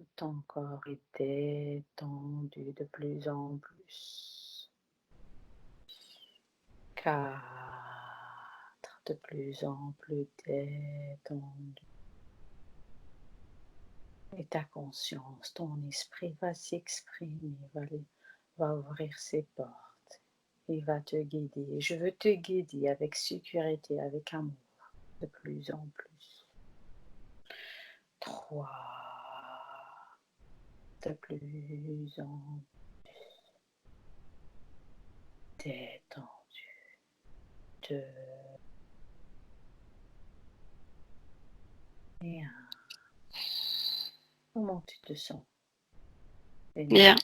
Tout ton corps est détendu de plus en plus. 4, de plus en plus détendu. Et ta conscience, ton esprit va s'exprimer, va ouvrir ses portes. Il va te guider. Je veux te guider avec sécurité, avec amour, de plus en plus. 3, de plus en plus détendu. 2 et 1. Comment tu te sens? Bien.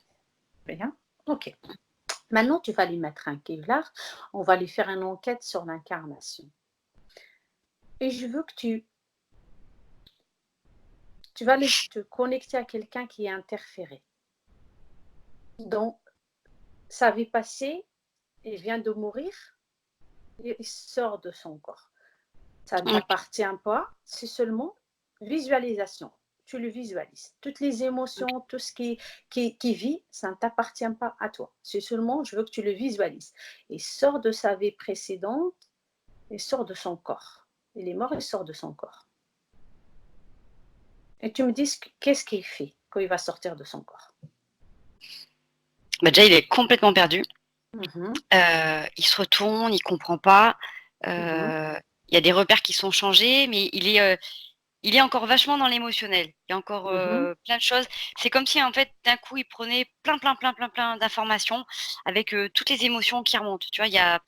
Bien? Ok. Maintenant, tu vas lui mettre un kevlar. On va lui faire une enquête sur l'incarnation. Et je veux que tu vas te connecter à quelqu'un qui est interféré. Donc, sa vie passée, il vient de mourir, il sort de son corps. Ça ne t'appartient pas, c'est seulement visualisation. Tu le visualises. Toutes les émotions, tout ce qui vit, ça ne t'appartient pas à toi. C'est seulement, je veux que tu le visualises. Il sort de sa vie précédente, il sort de son corps. Il est mort, il sort de son corps. Et tu me dis qu'est-ce qu'il fait quand il va sortir de son corps? Bah déjà, il est complètement perdu. Mhm. Il se retourne, il comprend pas. Mhm. Il y a des repères qui sont changés, mais il est encore vachement dans l'émotionnel. Il y a encore Mhm. plein de choses. C'est comme si en fait d'un coup il prenait plein d'informations avec toutes les émotions qui remontent. Tu vois, il y a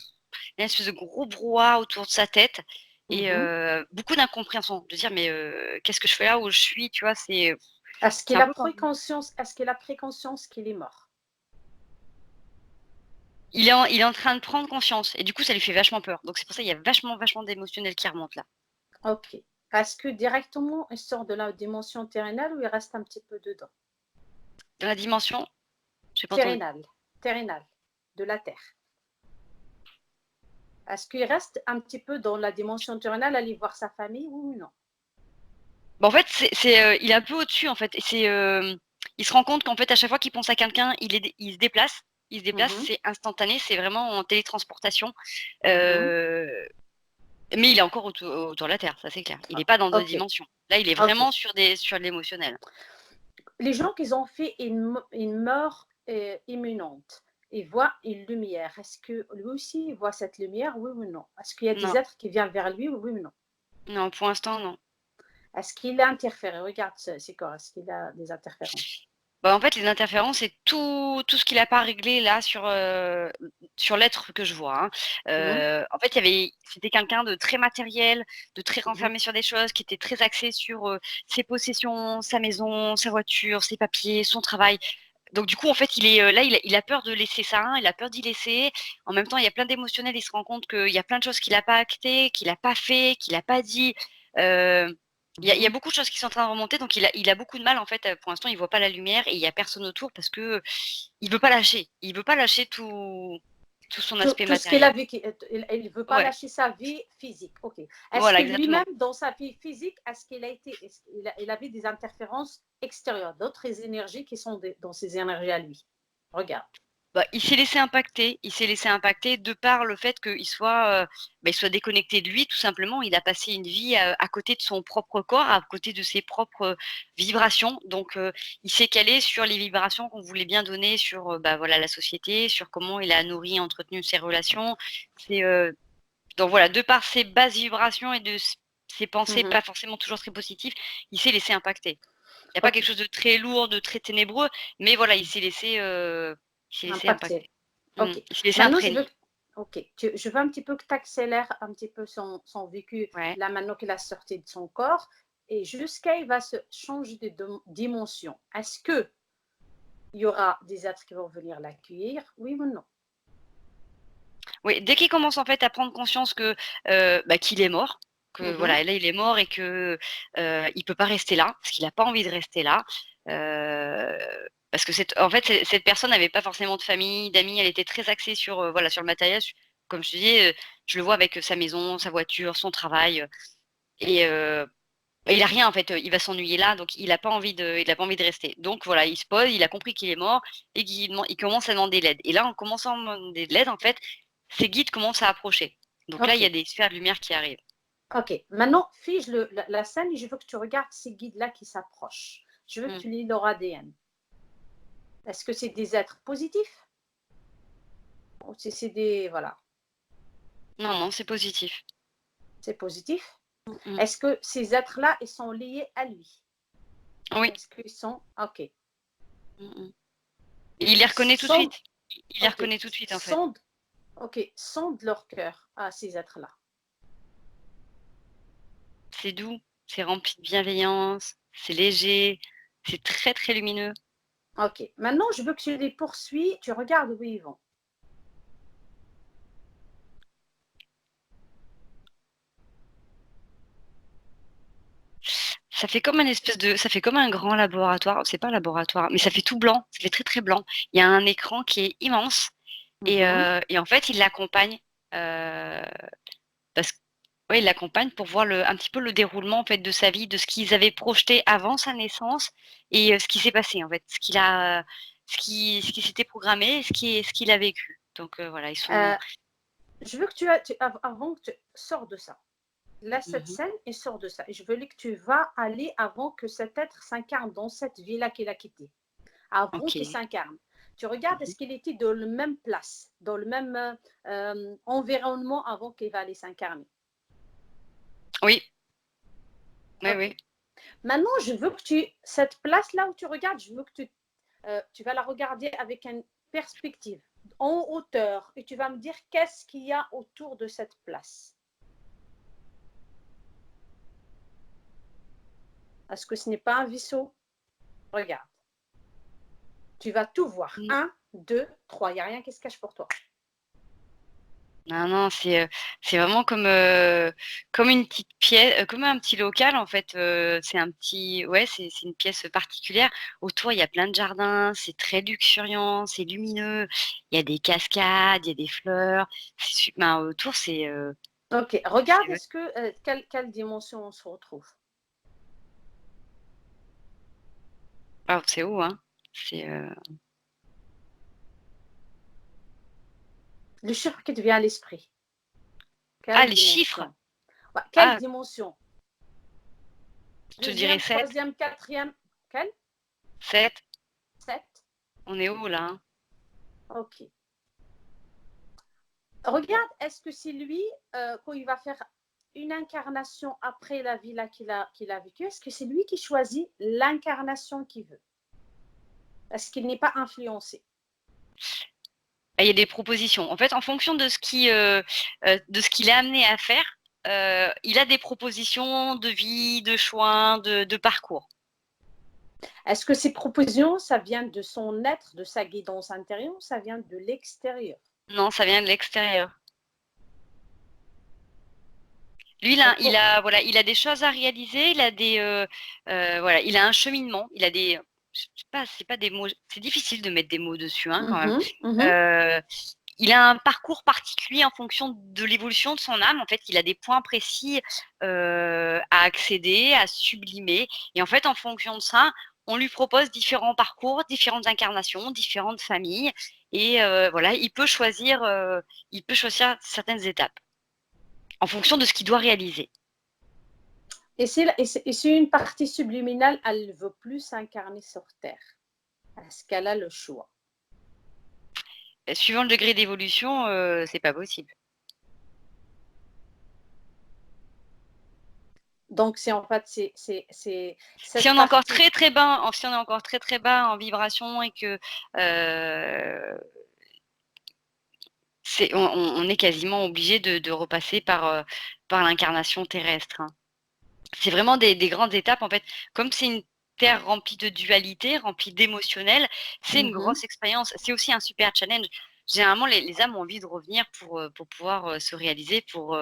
une espèce de gros brouhaha autour de sa tête et Mhm. beaucoup d'incompréhension. De dire mais qu'est-ce que je fais là où je suis? Tu vois, c'est Est-ce c'est qu'il un a peu comme pris conscience, est-ce qu'il a pris conscience qu'il est mort? il est en train de prendre conscience et du coup ça lui fait vachement peur. Donc c'est pour ça qu'il y a vachement d'émotionnel qui remonte là. Ok. Est-ce que directement il sort de la dimension terrénale ou il reste un petit peu dedans? Dans la dimension, j'ai pas entendu. Terrénale, terrénale, de la Terre. Est-ce qu'il reste un petit peu dans la dimension terrénale, aller voir sa famille ou non? Bah, en fait, il est un peu au-dessus, en fait et il se rend compte qu'en fait, à chaque fois qu'il pense à quelqu'un, il se déplace, Mhm. c'est instantané, c'est vraiment en télétransportation, Mhm. heu, mais il est encore autour de la Terre, ça c'est clair. Il est pas dans d'autres Ok, dimensions. Là, il est ok. vraiment sur de l'émotionnel. Les gens qui ont fait une mort imminente, ils voient une lumière. Est-ce que lui aussi il voit cette lumière, oui ou non? Est-ce qu'il y a des Non, êtres qui viennent vers lui, oui ou non? non, pour l'instant, non. Est-ce qu'il a interféré? Regarde c'est quoi? Est-ce qu'il a des interférences? Bah, en fait, les interférences, c'est tout ce qu'il a pas réglé là sur l'être que je vois, hein. Mhm. En fait, c'était quelqu'un de très matériel, de très Mhm. renfermé sur des choses, qui était très axé sur, ses possessions, sa maison, sa voiture, ses papiers, son travail. Donc du coup, en fait, il est, là, il a peur de laisser ça, hein, il a peur d'y laisser. En même temps, il y a plein d'émotionnels, il se rend compte qu'il y a plein de choses qu'il a pas actées, qu'il a pas fait, qu'il a pas dit. Heu, il y a Mhm. beaucoup de choses qui sont en train de remonter, donc il a beaucoup de mal, en fait, pour l'instant, il voit pas la lumière et il y a personne autour parce que il veut pas lâcher. Il veut pas lâcher tout son aspect Tout ce qu'il a matériel. vécu, il ne veut pas Ouais, lâcher sa vie physique. Ok. Est-ce voilà, que exactement. lui-même, dans sa vie physique, il avait des interférences extérieures, d'autres énergies qui sont dans ses énergies à lui? Regarde. Bah, il s'est laissé impacter de par le fait il soit déconnecté de lui tout simplement. Il a passé une vie, à côté de son propre corps, à côté de ses propres vibrations. Donc, il s'est calé sur les vibrations qu'on voulait bien donner sur, voilà, la société, sur comment il a nourri et entretenu ses relations. C'est, donc voilà, de par ses basses vibrations et de ses pensées Mhm. pas forcément toujours très positives, il s'est laissé impacter. Il y a pas Ok. quelque chose de très lourd, de très ténébreux, mais voilà, il s'est laissé Impacté. impacter. Mmh. Ok. Il s'est laissé Maintenant, je veux, imprégner. ok. Je veux un petit peu que tu accélères un petit peu son vécu, Ouais. là maintenant qu'il a sorti de son corps, et jusqu'à il va se changer de dimension. Est-ce que il y aura des êtres qui vont venir l'accueillir? Oui ou non? Oui, dès qu'il commence en fait à prendre conscience qu'il est mort, que Mhm. voilà, là il est mort et que, il peut pas rester là, parce qu'il a pas envie de rester là, parce que cette personne n'avait pas forcément de famille, d'amis, elle était très axée sur, voilà, sur le matériel. Comme je te disais, je le vois avec, sa maison, sa voiture, son travail, et Il a rien en fait, il va s'ennuyer là, donc il a pas envie de rester. Donc voilà, il se pose, il a compris qu'il est mort et il commence à demander de l'aide. Et là, en commençant à demander de l'aide, en fait, ses guides commencent à approcher. Donc là, il y a Ok, des sphères de lumière qui arrivent. ok. Maintenant, fige la scène et je veux que tu regardes ces guides-là qui s'approchent. Je veux que Mmh. tu lis leur ADN. Est-ce que c'est des êtres positifs ou c'est des... Voilà, Non, non, c'est positif. c'est positif. Mmh mh. Est-ce que ces êtres-là, ils sont liés à lui? Oui. Est-ce qu'ils sont... Ok. Mmh mh. Il les reconnaît tout de Sonde, suite. Il les ok. reconnaît tout de suite, en fait. Sonde, ok. Sonde leur cœur à ces êtres-là. C'est doux, c'est rempli de bienveillance, c'est léger, c'est très, très lumineux. Ok. Maintenant, je veux que tu les poursuis. Tu regardes où ils vont. Ça fait comme un grand laboratoire. C'est pas un laboratoire, mais ça fait tout blanc, ça fait très, très blanc. Il y a un écran qui est immense Mhm. et en fait, il l'accompagne, heu, parce ouais, il l'accompagne pour voir un petit peu le déroulement, en fait, de sa vie, de ce qu'ils avaient projeté avant sa naissance et ce qui s'est passé, en fait. Ce qui s'était programmé et ce qu'il a vécu. Donc voilà, ils sont Euh, je veux que avant que tu sors de ça. Laisse cette mmh. scène et sors de ça. Et je veux que tu vas aller avant que cet être s'incarne dans cette vie-là qu'il a quittée. Avant qu'il OK. s'incarne. Tu regardes, Mmh. est-ce qu'il était dans la même place, dans le même environnement avant qu'il va aller s'incarner. Oui, oui, Ok. oui. Maintenant, je veux que cette place-là où tu regardes, je veux que tu vas la regarder avec une perspective, en hauteur, et tu vas me dire qu'est-ce qu'il y a autour de cette place. Est-ce que ce n'est pas un vaisseau? Regarde. Tu vas tout voir. Mmh. Un, deux, trois. Il n'y a rien qui se cache pour toi. Non, non, c'est vraiment comme une petite pièce, comme un petit local en fait, c'est un petit ouais, c'est une pièce particulière. Autour, il y a plein de jardins, c'est très luxuriant, c'est lumineux, il y a des cascades, il y a des fleurs, autour Ok. c'est Regarde, ouais, quelle dimension on se retrouve. waouh, c'est haut, hein. Le chiffre qui te vient à l'esprit. Ah, Quelle les chiffres? dimension? Ouais, quelle Ah, dimension? je te dirais Deuxième, 7, troisième, quatrième. Quelle? 7. Sept. On est haut là, hein. Ok. Regarde, est-ce que c'est lui, quand il va faire une incarnation après la vie là qu'il a vécue, est-ce que c'est lui qui choisit l'incarnation qu'il veut? Est-ce qu'il n'est pas influencé? Ah, il y a des propositions. En fait, en fonction de ce qu'il est amené à faire, il a des propositions de vie, de choix, de parcours. Est-ce que ces propositions, ça vient de son être, de sa guidance intérieure, ou ça vient de l'extérieur? Non, ça vient de l'extérieur. Lui, Pour- voilà, il a des choses à réaliser, voilà, il a un cheminement, il a des je sais pas, c'est pas des mots c'est difficile de mettre des mots dessus, hein, quand même. Mhm, mhm. Heu, il a un parcours particulier en fonction de l'évolution de son âme. En fait, il a des points précis, à accéder, à sublimer et en fait, en fonction de ça, on lui propose différents parcours, différentes incarnations, différentes familles et voilà, il peut choisir certaines étapes en fonction de ce qu'il doit réaliser. Et c'est une partie subliminale, elle ne veut plus s'incarner sur Terre. Est-ce qu'elle a le choix? Suivant le degré d'évolution, c'est pas possible. Donc, c'est en fait, c'est Si cette on est encore partie. très, très bas si on est encore très, très bas en vibration et que, heu, on est quasiment obligé de repasser par l'incarnation terrestre, hein. C'est vraiment des grandes étapes, en fait. Comme c'est une terre remplie de dualité, remplie d'émotionnel, c'est une Mhm. grosse expérience. C'est aussi un super challenge. Généralement, les âmes ont envie de revenir pour pouvoir, se réaliser, pour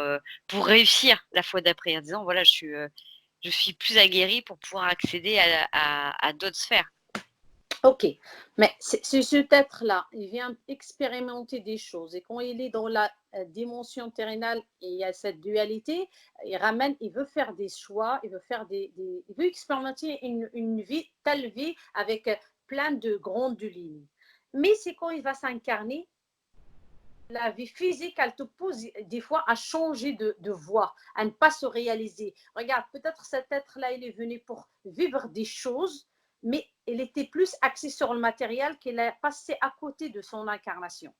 réussir la fois d'après, en disant: «Voilà, je suis plus aguerri pour pouvoir accéder à d'autres sphères». Ok, mais c'est cet être-là, il vient expérimenter des choses et quand il est dans la dimension terrénale et il y a cette dualité, il veut faire des choix, il veut expérimenter une vie, telle vie avec plein de grandes lignes. Mais c'est quand il va s'incarner, la vie physique, elle te pose des fois à changer de voie, à ne pas se réaliser. Regarde, peut-être cet être-là, il est venu pour vivre des choses, mais il était plus axé sur le matériel qu'il a passé à côté de son incarnation.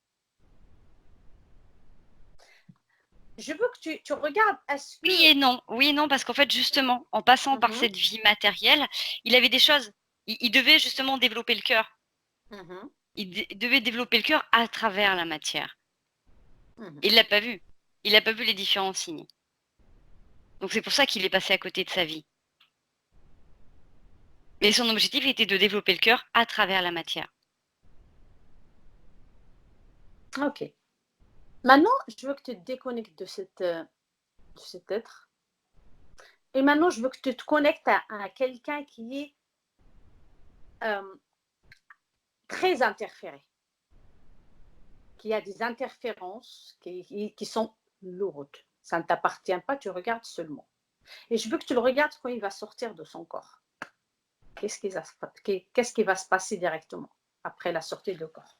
Je veux que tu regardes, est-ce Oui que... et non, oui et non, parce qu'en fait, justement, en passant par Mhm, cette vie matérielle, il avait des choses. Il devait justement développer le cœur. mhm, Il devait développer le cœur à travers la matière. mhm. Il l'a pas vu. Il a pas vu les différents signes. Donc c'est pour ça qu'il est passé à côté de sa vie. Mais son objectif était de développer le cœur à travers la matière. Ok. Maintenant, je veux que tu te déconnectes de cet être. Et maintenant, je veux que tu te connectes à quelqu'un qui est très interféré, qui a des interférences qui sont lourdes. Ça ne t'appartient pas, tu regardes seulement. Et je veux que tu le regardes quand il va sortir de son corps. Qu'est-ce qui va se passer directement après la sortie de corps?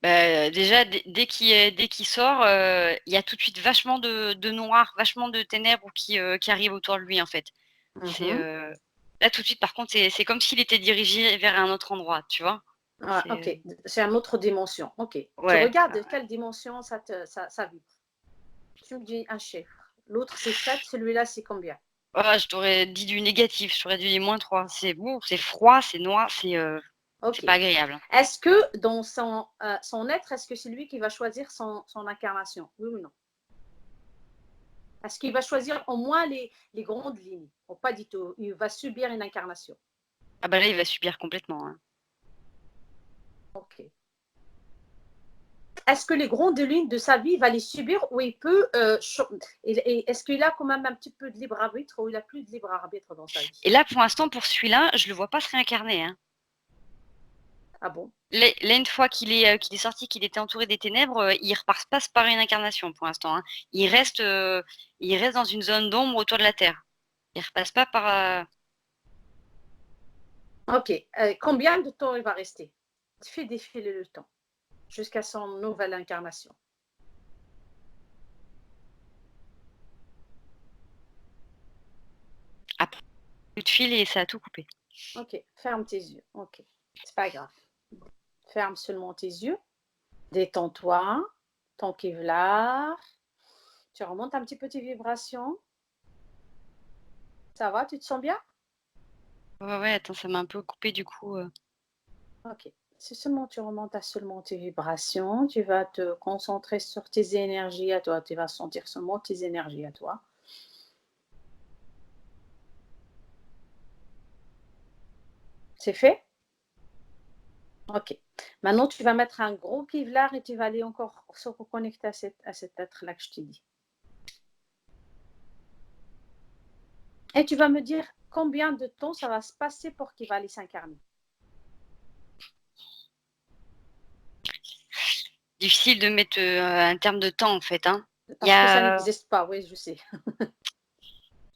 Déjà, dès qu'il sort, il y a tout de suite vachement de noir, vachement de ténèbres qui arrivent autour de lui, en fait. C'est, Mhm. là, tout de suite, par contre, c'est comme s'il était dirigé vers un autre endroit, tu vois? Ah, C'est, ok, c'est une autre dimension. Ok. Tu ouais. regardes de quelle dimension ça vibre. Tu me dis un chiffre. L'autre, c'est 7, celui-là, c'est combien? Ah, je t'aurais dit du négatif, je t'aurais dit -3. C'est bon, c'est froid, c'est noir, c'est Ok. pas agréable, hein. Est-ce que dans son être, est-ce que c'est lui qui va choisir son incarnation? Oui ou non? Est-ce qu'il va choisir au moins les grandes lignes? Oh, pas du tout. Il va subir une incarnation. Ah bah là, il va subir complètement, hein. Ok. Est-ce que les grandes lignes de sa vie, il va les subir ou il peut... et est-ce qu'il a quand même un petit peu de libre arbitre ou il a plus de libre arbitre dans sa vie? Et là, pour l'instant, pour celui-là, je le vois pas se réincarner, hein. Ah bon? Là, une fois qu'il est sorti, qu'il était entouré des ténèbres, il repart pas par une incarnation pour l'instant, hein. Il reste dans une zone d'ombre autour de la Terre. Il repasse pas par, Ok. Combien de temps il va rester? Fais défiler le temps jusqu'à son nouvelle incarnation. à coup de fil et ça a tout coupé. Ok. Ferme tes yeux. Ok. C'est pas grave. Ferme seulement tes yeux. Détends-toi. Ton kevlar. Tu remontes un petit peu tes vibrations. Ça va? Tu te sens bien? Ouais, ouais, attends, ça m'a un peu coupé du coup, Ok. Si seulement tu remontes à seulement tes vibrations, tu vas te concentrer sur tes énergies à toi. Tu vas sentir seulement tes énergies à toi. C'est fait? Ok. Maintenant, tu vas mettre un gros kevlar et tu vas aller encore se reconnecter à cet être-là que je t'ai dit. Et tu vas me dire combien de temps ça va se passer pour qu'il va aller s'incarner. difficile de mettre, un terme de temps en fait, hein. Il y Parce que ça a n'existe pas, oui, je sais.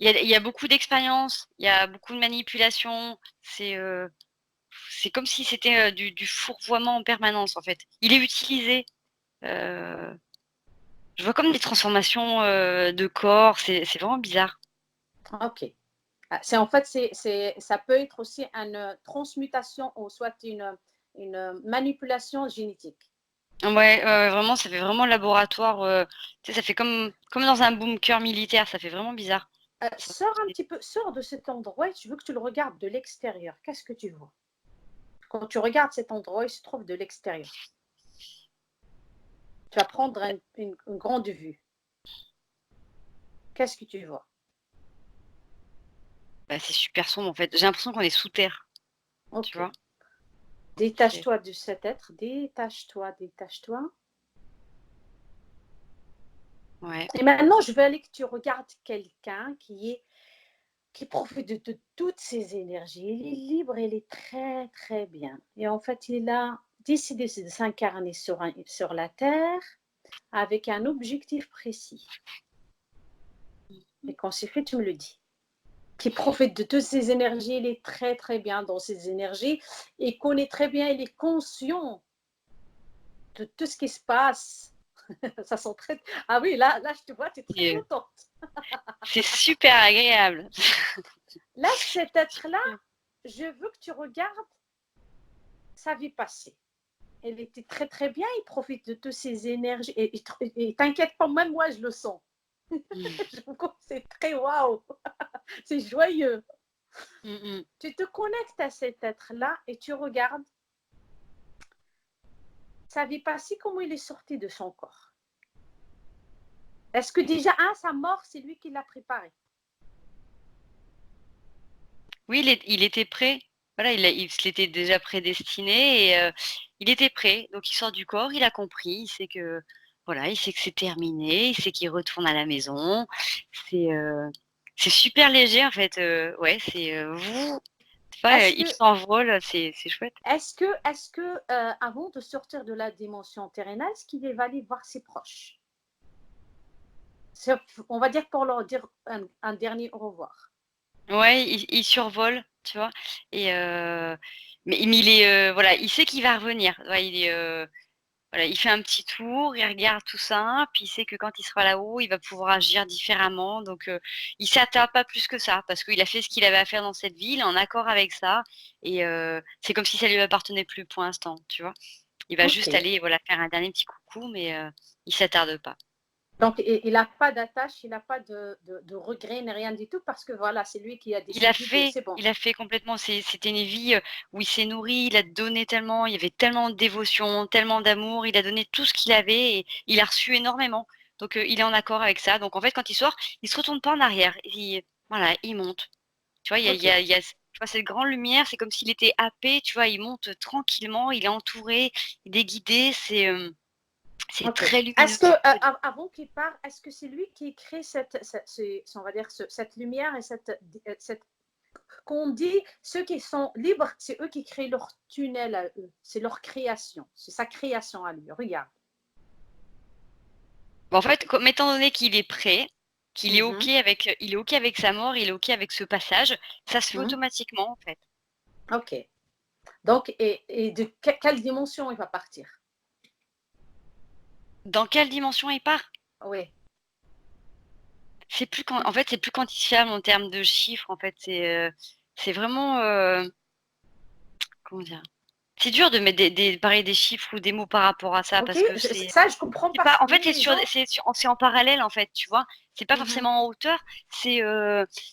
il y a beaucoup d'expériences, il y a beaucoup de manipulations. C'est comme si c'était, du fourvoiement en permanence, en fait. Il est utilisé, heu, je vois comme des transformations, de corps, c'est vraiment bizarre. Ok. Ah, c'est en fait, ça peut être aussi une transmutation ou soit une manipulation génétique. Ouais, vraiment, ça fait vraiment laboratoire, tu sais, ça fait comme dans un bunker militaire, ça fait vraiment bizarre. Ça Sors un petit peu, sors de cet endroit et je veux que tu le regardes de l'extérieur. Qu'est-ce que tu vois? Quand tu regardes cet endroit, il se trouve de l'extérieur. Tu vas prendre une grande vue. Qu'est-ce que tu vois? bah, c'est super sombre, en fait. J'ai l'impression qu'on est sous terre, tu Ok. vois? C'est Détache-toi de cet être. Détache-toi, détache-toi. ouais. Et maintenant, je veux aller que tu regardes quelqu'un qui est qui profite de toutes ces énergies. Il est libre, il est très, très bien. Et en fait, il a décidé de s'incarner sur la Terre avec un objectif précis. Et quand c'est fait, tu me le dis. Qui profite de toutes ces énergies, il est très, très bien dans ces énergies. Il connaît très bien, il est conscient de tout ce qui se passe. Ça sent très... Ah oui, là, je te vois, tu es très Et, contente. c'est super agréable. Là, cet être-là, je veux que tu regardes sa vie passée. Elle était très, très bien. Il profite de toutes ces énergies. Et t'inquiète pas, même moi, je le sens. C'est très waouh. C'est joyeux. Tu te connectes à cet être-là et tu regardes sa vie passée, comment il est sorti de son corps. Est-ce que déjà, sa mort, c'est lui qui l'a préparé? Oui, il était prêt. Voilà, il se l'était déjà prédestiné et il était prêt. Donc il sort du corps, il a compris, il sait que voilà, il sait que c'est terminé, il sait qu'il retourne à la maison. C'est, heu, c'est super léger en fait, ouais, vous je sais pas, Est-ce il que, s'envole, c'est chouette. avant de sortir de la dimension terrénale, est-ce qu'il va aller voir ses proches? On va dire pour leur dire un dernier au revoir. Ouais, il survole, tu vois? Et mais il est, voilà, il sait qu'il va revenir. Ouais, voilà, il fait un petit tour, il regarde tout ça, puis il sait que quand il sera là-haut, il va pouvoir agir différemment. Donc, il s'attarde pas plus que ça, parce qu'il a fait ce qu'il avait à faire dans cette vie, il est en accord avec ça et c'est comme si ça lui appartenait plus pour l'instant, tu vois? Il va Ok. juste aller, voilà, faire un dernier petit coucou, mais il s'attarde pas. Donc, il n'a pas d'attache, il n'a pas de regret, ni rien du tout, parce que voilà, c'est lui qui a décidé de. C'est bon. Il a fait complètement, c'était une vie, où il s'est nourri, il a donné tellement, il y avait tellement de dévotion, tellement d'amour, il a donné tout ce qu'il avait et il a reçu énormément. Donc, il est en accord avec ça. Donc en fait, quand il sort, il se retourne pas en arrière. Voilà, il monte. Tu vois, Ok. il y a tu vois, cette grande lumière, c'est comme s'il était happé, tu vois? Il monte tranquillement, il est entouré, il est guidé, c'est Ok. très Est-ce lumineux, que, c'est très doux. avant qu'il parte, est-ce que c'est lui qui crée on va dire, cette lumière et qu'on dit, ceux qui sont libres, c'est eux qui créent leur tunnel à eux. C'est leur création. C'est sa création à lui. Regarde. Bah, en fait, comme étant donné qu'il est prêt, Mhm. il est OK avec sa mort, il est OK avec ce passage, ça se fait Mhm. automatiquement, en fait. Ok. Donc, et de quelle dimension il va partir? Dans quelle dimension il part? Oui. C'est plus quantifiable en termes de chiffres, en fait, c'est vraiment, comment dire? C'est dur de mettre des chiffres ou des mots par rapport à ça Ok. parce que Ça, je comprends c'est pas parce en que fait, les gens. c'est en parallèle, en fait, tu vois? C'est pas Mhm. forcément en hauteur, c'est,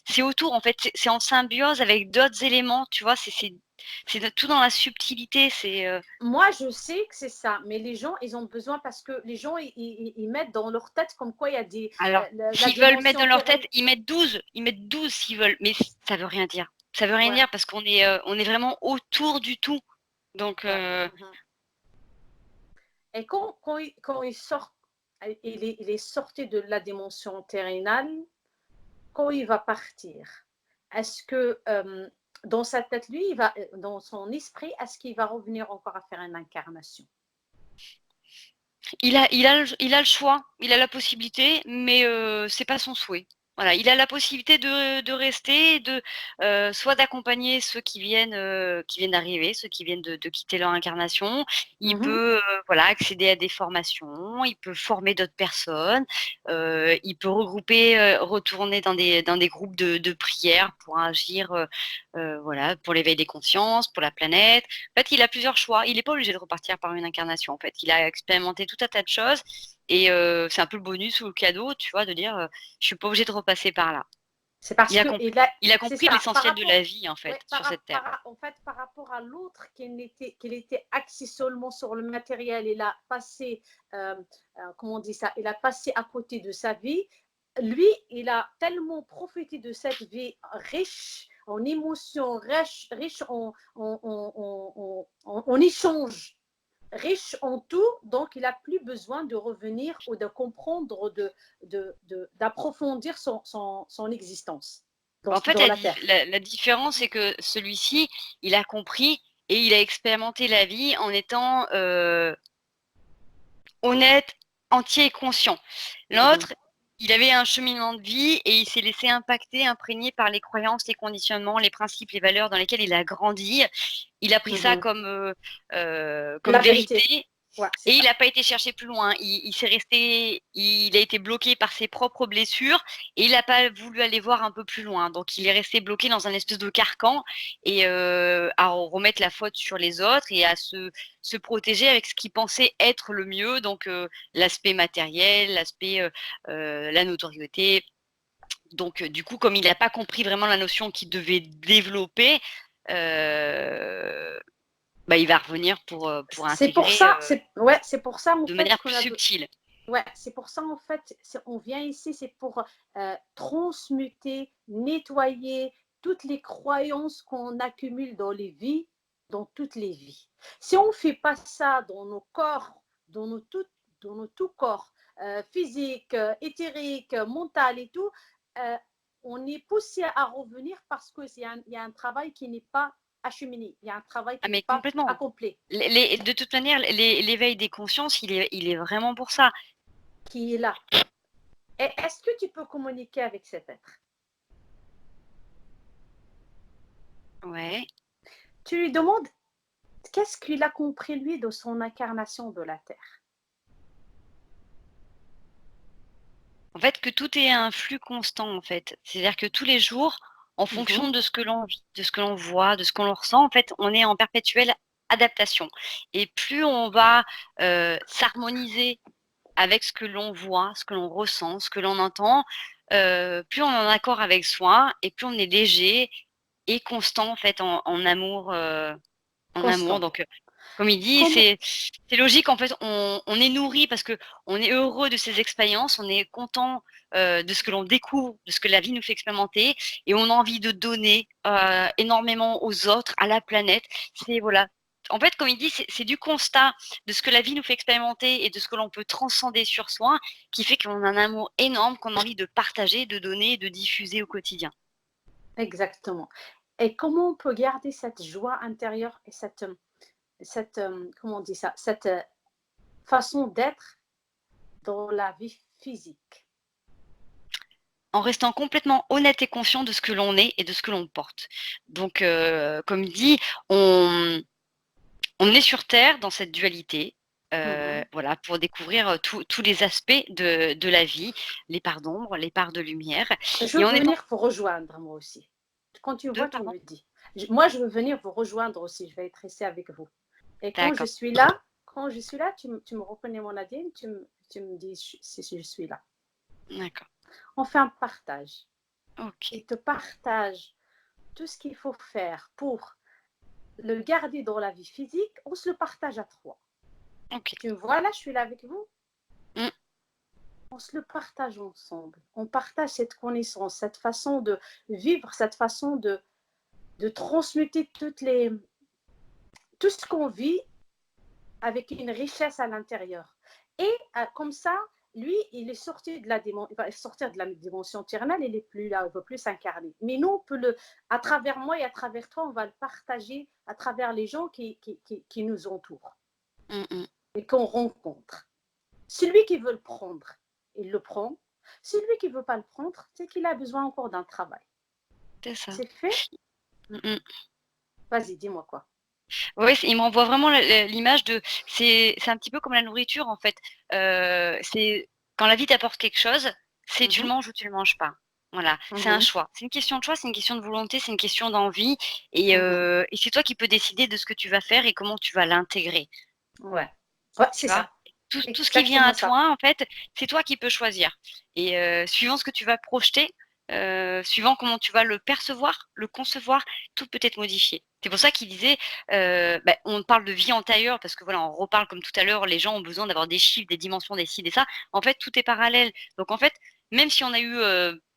c'est autour, en fait, c'est en symbiose avec d'autres éléments, tu vois? C'est tout dans la subtilité, Moi, je sais que c'est ça, mais les gens, ils ont besoin parce que les gens, ils mettent dans leur tête comme quoi il y a alors, la s'ils veulent mettre dimension dans leur terrestre. tête, ils mettent 12 s'ils veulent, mais ça veut rien dire. Ça veut rien Ouais, dire parce on est vraiment autour du tout, donc ouais. Mhm. Et quand il sort, il est sorti de la dimension terrénale, quand il va partir, est-ce que dans sa tête, lui, dans son esprit, est-ce qu'il va revenir encore à faire une incarnation? il a le choix, il a la possibilité, mais c'est pas son souhait. Voilà, il a la possibilité de rester et soit d'accompagner ceux qui viennent d'arriver, ceux qui viennent de quitter leur incarnation. Il Mhm, peut, voilà, accéder à des formations, il peut former d'autres personnes, il peut regrouper, retourner dans des groupes de prière pour agir, voilà, pour l'éveil des consciences, pour la planète. En fait, il a plusieurs choix. Il n'est pas obligé de repartir par une incarnation, en fait. Il a expérimenté tout un tas de choses et c'est un peu le bonus ou le cadeau, tu vois, de dire, «Je suis pas obligé de repasser par là». c'est parce que Il a c'est compris ça, par l'essentiel de rapport, la vie, en fait, ouais, sur cette terre. en fait, par rapport à l'autre qu'il était axé seulement sur le matériel, il a passé, comment on dit ça, il a passé à côté de sa vie. Lui, il a tellement profité de cette vie riche en émotions, riche en échanges, riche en tout, donc il n'a plus besoin de revenir ou de comprendre, d'approfondir son existence. En fait, dans la terre. la différence, c'est que celui-ci, il a compris et il a expérimenté la vie en étant honnête, entier et conscient. L'autre, il avait un cheminement de vie et il s'est laissé impacter, imprégné par les croyances, les conditionnements, les principes, les valeurs dans lesquels il a grandi. Il a pris ça comme La vérité. vérité. Ouais, c'est Et il ça. n'a pas été chercher plus loin. Il a été bloqué par ses propres blessures et il n'a pas voulu aller voir un peu plus loin. Donc il est resté bloqué dans un espèce de carcan et à remettre la faute sur les autres et à se protéger avec ce qu'il pensait être le mieux. Donc l'aspect matériel, l'aspect la notoriété. Donc du coup, comme il n'a pas compris vraiment la notion qu'il devait développer, il va revenir pour C'est pour intégrer ça, c'est pour ça en de fait manière qu'on plus a. subtile. Ouais, c'est pour ça en fait, on vient ici, c'est pour transmuter, nettoyer toutes les croyances qu'on accumule dans les vies, dans toutes les vies. Si on ne fait pas ça dans nos corps, dans nos tout corps, physique, éthérique, mental et tout, euh, on est poussé à revenir parce qu'il y a un travail qui n'est pas acheminé, il y a un travail Ah qui n'est mais pas complètement. accompli. De toute manière, l'éveil des consciences, il est vraiment pour ça. Qui est là. Et est-ce que tu peux communiquer avec cet être? Ouais. Tu lui demandes qu'est-ce qu'il a compris lui de son incarnation de la Terre. En fait, que tout est un flux constant, en fait. C'est-à-dire que tous les jours, en Mhm. fonction de ce que l'on vit, de ce que l'on voit, de ce qu'on ressent, en fait, on est en perpétuelle adaptation. Et plus on va s'harmoniser avec ce que l'on voit, ce que l'on ressent, ce que l'on entend, plus on est en accord avec soi et plus on est léger et constant, en fait, en amour. En amour, Constant. donc comme il dit, Comment? c'est logique en fait, on est nourri parce qu'on est heureux de ces expériences, on est content, de ce que l'on découvre, de ce que la vie nous fait expérimenter et on a envie de donner, énormément aux autres, à la planète. C'est voilà, en fait, comme il dit, c'est du constat de ce que la vie nous fait expérimenter et de ce que l'on peut transcender sur soi, qui fait qu'on a un amour énorme qu'on a envie de partager, de donner, de diffuser au quotidien. Exactement. Et comment on peut garder cette joie intérieure et comment on dit ça, cette façon d'être dans la vie physique? En restant complètement honnête et conscient de ce que l'on est et de ce que l'on porte. Donc, comme dit, on on est sur terre dans cette dualité, Mhm. voilà, pour découvrir, tous les aspects de la vie, les parts d'ombre, les parts de lumière Je et veux en étant venir vous rejoindre moi aussi. Quand tu deux vois, tu pardon? me dis. Moi, je veux venir vous rejoindre aussi. Je vais être ici avec vous. Et D'accord, quand je suis là, tu me reconnais mon ADN, tu me dis si je suis là. d'accord, On fait un partage. OK, Il te partage tout ce qu'il faut faire pour le garder dans la vie physique. On se le partage à trois. OK. Tu me vois là, je suis là avec vous. Mmh. On se le partage ensemble. On partage cette connaissance, cette façon de vivre, cette façon de transmuter tout ce qu'on vit avec une richesse à l'intérieur. Et comme ça, lui, il est sorti de il va sortir de la dimension terrenale, il n'est plus là, il ne veut plus s'incarner. Mais nous, on peut à travers moi et à travers toi, on va le partager à travers les gens qui nous entourent Mmh mh. et qu'on rencontre. Celui qui veut le prendre, il le prend. Celui qui ne veut pas le prendre, c'est qu'il a besoin encore d'un travail. C'est ça. C'est fait. Mmh mh. Vas-y, dis-moi quoi. Ouais, il me renvoie vraiment l'image de c'est un petit peu comme la nourriture en fait. C'est quand la vie t'apporte quelque chose, c'est tu le Mhm, manges ou tu le manges pas. Voilà, c'est un mhm, choix. C'est une question de choix, c'est une question de volonté, c'est une question d'envie mhm. et c'est toi qui peux décider de ce que tu vas faire et comment tu vas l'intégrer, Ouais, ouais, tu c'est vois? ça. Tout ce qui vient Exactement à ça. toi, en fait, c'est toi qui peux choisir et suivant ce que tu vas projeter, suivant comment tu vas le percevoir, le concevoir, tout peut être modifié. C'est pour ça qu'il disait, on parle de vie antérieure parce que voilà, on reparle comme tout à l'heure, les gens ont besoin d'avoir des chiffres, des dimensions, des ci, des ça. En fait, tout est parallèle. Donc en fait, même si on a eu,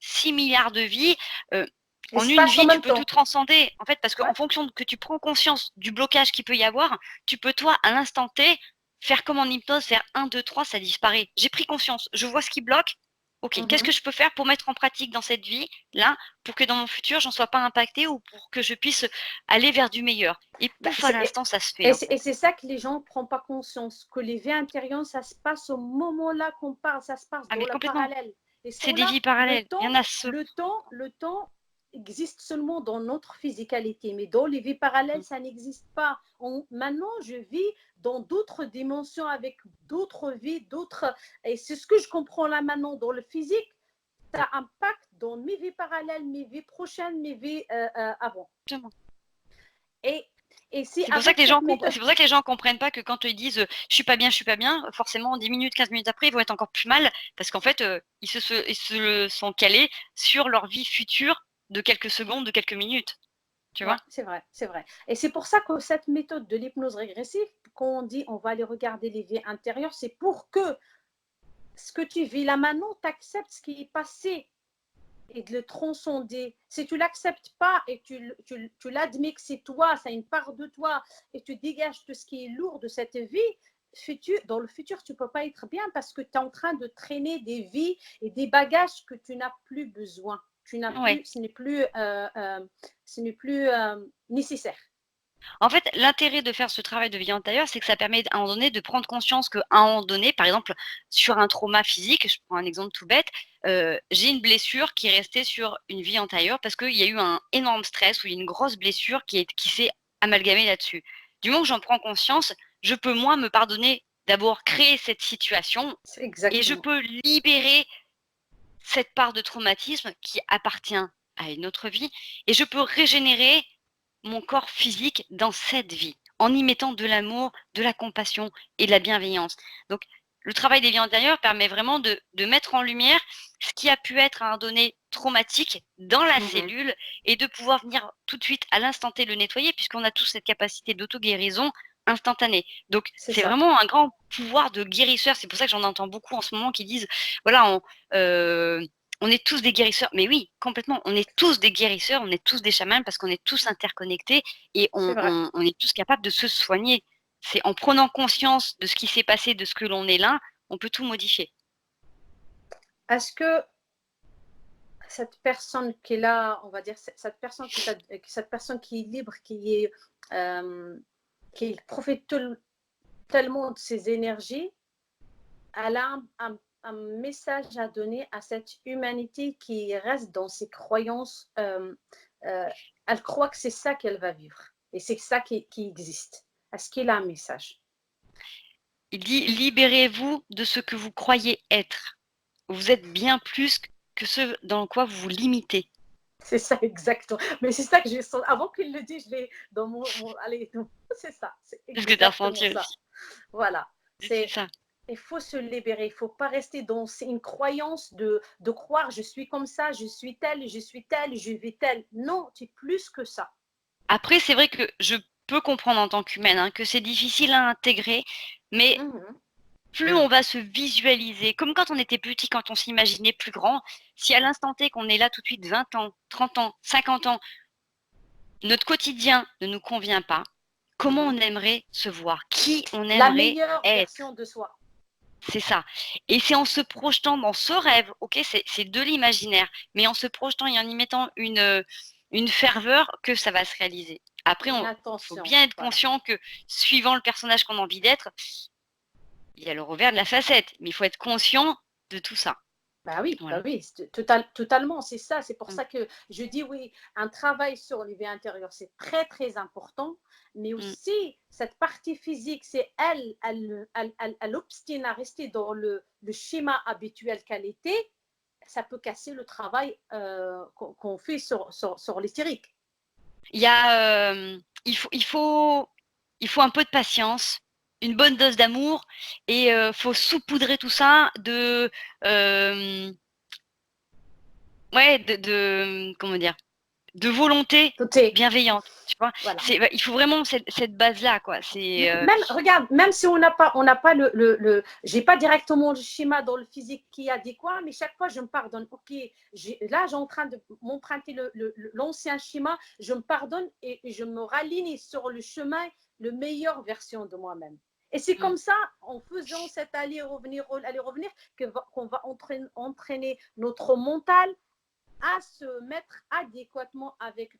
6 000 000 de vies, heu, Il en se une passe en vie, tu même peux tout temps. transcender. En fait, parce Ouais, qu'en fonction de que tu prends conscience du blocage qu'il peut y avoir, tu peux toi, à l'instant T, faire comme en hypnose, faire un, 2, 3, ça disparaît. J'ai pris conscience, je vois ce qui bloque, OK, qu'est-ce Mhm. que je peux faire pour mettre en pratique dans cette vie-là, pour que dans mon futur, j'en sois pas impactée ou pour que je puisse aller vers du meilleur? Et Bah, pouf, à l'instant, ça se fait, et en fait. c'est ça que les gens ne prennent pas conscience, que les vies intérieures, ça se passe au moment-là qu'on parle, ça se passe Ah dans mais le complètement, parallèle. Et ce c'est des temps-là, vies parallèles. Il y en a ce le temps existe seulement dans notre physicalité, mais dans les vies parallèles, mmh, ça n'existe pas. Maintenant, je vis dans d'autres dimensions avec d'autres vies, d'autres. Et c'est ce que je comprends là maintenant dans le physique. Ça impacte dans mes vies parallèles, mes vies prochaines, mes vies avant. exactement. Et, et si C'est pour ça avec que les cette gens méthode. c'est pour ça que les gens comprennent pas que quand ils disent, je suis pas bien», forcément 10 minutes, 15 minutes après, ils vont être encore plus mal parce qu'en fait, ils se le sont calés sur leur vie future de quelques secondes, de quelques minutes, tu Ouais, vois? c'est vrai, c'est vrai. Et c'est pour ça que cette méthode de l'hypnose régressive, quand on dit on va aller regarder les vies intérieures, c'est pour que ce que tu vis là maintenant, tu acceptes ce qui est passé et de le transcender. Si tu l'acceptes pas et tu l'admets que c'est toi, c'est une part de toi, et tu dégages tout ce qui est lourd de cette vie, dans le futur, tu ne peux pas être bien parce que tu es en train de traîner des vies et des bagages que tu n'as plus besoin. Ouais. Ce n'est plus nécessaire. En fait, l'intérêt de faire ce travail de vie antérieure, c'est que ça permet à un moment donné de prendre conscience qu'à un moment donné, par exemple, sur un trauma physique, je prends un exemple tout bête, j'ai une blessure qui est restée sur une vie antérieure parce qu'il y a eu un énorme stress ou une grosse blessure qui s'est amalgamée là-dessus. Du moment que j'en prends conscience, je peux moi me pardonner d'abord créer cette situation et je Exactement. peux libérer cette part de traumatisme qui appartient à une autre vie et je peux régénérer mon corps physique dans cette vie, en y mettant de l'amour, de la compassion et de la bienveillance. Donc, le travail des vies antérieures permet vraiment de mettre en lumière ce qui a pu être à un moment donné traumatique dans la Mhm. cellule et de pouvoir venir tout de suite à l'instant T le nettoyer puisqu'on a tous cette capacité d'auto-guérison instantanée. Donc, C'est c'est ça. vraiment un grand pouvoir de guérisseur. C'est pour ça que j'en entends beaucoup en ce moment qui disent, voilà, on est tous des guérisseurs. Mais oui, complètement, on est tous des guérisseurs, on est tous des chamans parce qu'on est tous interconnectés et C'est vrai. on est tous capables de se soigner. C'est en prenant conscience de ce qui s'est passé, de ce que l'on est là, on peut tout modifier. Est-ce que cette personne qui est là, on va dire, cette personne qui est libre, euh, qui profite tellement de ses énergies, elle a un message à donner à cette humanité qui reste dans ses croyances. Euh, Elle croit que c'est ça qu'elle va vivre et c'est ça qui existe. Est-ce qu'il a un message? Il dit: «Libérez-vous de ce que vous croyez être. Vous êtes bien plus que ce dans quoi vous vous limitez». C'est ça, exactement. Mais c'est ça que j'ai senti. Avant qu'il le dise, je l'ai dans allez, c'est ça, c'est C'est ce que tu as exactement ressenti ça. aussi. Voilà. C'est C'est ça. Il faut se libérer. Il ne faut pas rester dans une croyance de croire je suis comme ça, je suis telle, je vis telle. Non, tu es plus que ça. Après, c'est vrai que je peux comprendre en tant qu'humaine, hein, que c'est difficile à intégrer, mais Mhm. plus on va se visualiser, comme quand on était petit, quand on s'imaginait plus grand, si à l'instant T qu'on est là tout de suite 20 ans, 30 ans, 50 ans, notre quotidien ne nous convient pas, comment Mhm. on aimerait se voir? Qui on La aimerait meilleure version être? de soi. C'est ça. Et c'est en se projetant dans ce rêve, OK, c'est de l'imaginaire, mais en se projetant et en y mettant une ferveur que ça va se réaliser. Après Une on faut intention. bien être Voilà. conscient que suivant le personnage qu'on a envie d'être, il y a le revers de la facette, mais il faut être conscient de tout ça. Bah Voilà. oui, totalement, c'est ça. C'est pour Mmh, ça que je dis oui, un travail sur les vies intérieures, c'est très, très important. Mais mmh. aussi, cette partie physique, c'est elle obstine à rester dans le schéma habituel qu'elle était. Ça peut casser le travail qu'on fait sur l'hystérique. Il y a, il faut un peu de patience, une bonne dose d'amour et faut saupoudrer tout ça hem, ouais, comment dire? De volonté Tout est, bienveillante, tu vois? voilà. Ouais, il faut vraiment cette base-là, quoi. Même, regarde, même si on n'a pas j'ai pas directement le schéma dans le physique qui est adéquat, mais chaque fois je me pardonne. Ok, là j'ai en train de m'emprunter l'ancien schéma, je me pardonne et je me raligne sur le chemin, le meilleure version de moi-même. Et c'est Mmh. comme ça, en faisant cet aller-revenir, qu'on va entraîner notre mental à se mettre adéquatement avec